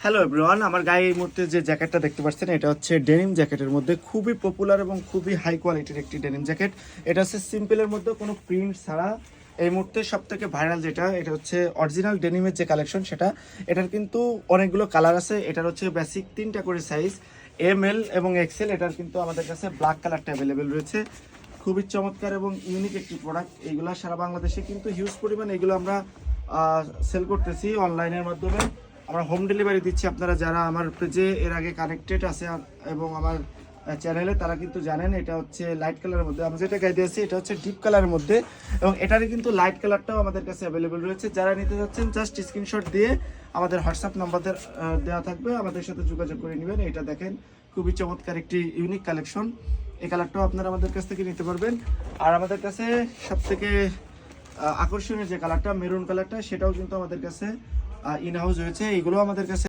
Hello everyone, আমার গায়ে এই মুহূর্তে যে জ্যাকেটটা দেখতে পাচ্ছেন এটা হচ্ছে ডেনিম জ্যাকেটের মধ্যে খুবই পপুলার এবং খুবই হাই কোয়ালিটির একটি ডেনিম জ্যাকেট। এটা হচ্ছে সিম্পলের মধ্যে কোনো প্রিন্ট ছাড়া এই মুহূর্তে সব থেকে ভাইরাল যেটা, এটা হচ্ছে অরিজিনাল ডেনিমের যে কালেকশন সেটা। এটার কিন্তু অনেকগুলো কালার আছে। এটার হচ্ছে বেসিক 3টা করে সাইজ, ML এবং XL। এটার কিন্তু আমাদের কাছে ব্ল্যাক কালারটা অ্যাভেলেবেল রয়েছে। খুবই চমৎকার এবং ইউনিক একটি প্রোডাক্ট। এইগুলো সারা বাংলাদেশে কিন্তু হিউজ পরিমাণ এগুলো আমরা সেল করতেছি অনলাইনের মাধ্যমে। আমরা হোম ডেলিভারি দিচ্ছি। আপনারা যারা আমার পেজে এর আগে কানেক্টেড আছে এবং আমার চ্যানেলে, তারা কিন্তু জানেন এটা হচ্ছে লাইট কালারের মধ্যে। আমি যেটা গাই দিয়েছি এটা হচ্ছে ডিপ কালারের মধ্যে, এবং এটারই কিন্তু লাইট কালারটাও আমাদের কাছে অ্যাভেলেবেল রয়েছে। যারা নিতে যাচ্ছেন জাস্ট স্ক্রিনশট দিয়ে আমাদের হোয়াটসঅ্যাপ নাম্বারদের দেওয়া থাকবে, আমাদের সাথে যোগাযোগ করে নেবেন। এটা দেখেন খুবই চমৎকার একটি ইউনিক কালেকশন। এই কালারটাও আপনারা আমাদের কাছ থেকে নিতে পারবেন। আর আমাদের কাছে সব থেকে আকর্ষণীয় যে কালারটা, মেরুন কালারটা, সেটাও কিন্তু আমাদের কাছে ইন হাউস হয়েছে। এইগুলো আমাদের কাছে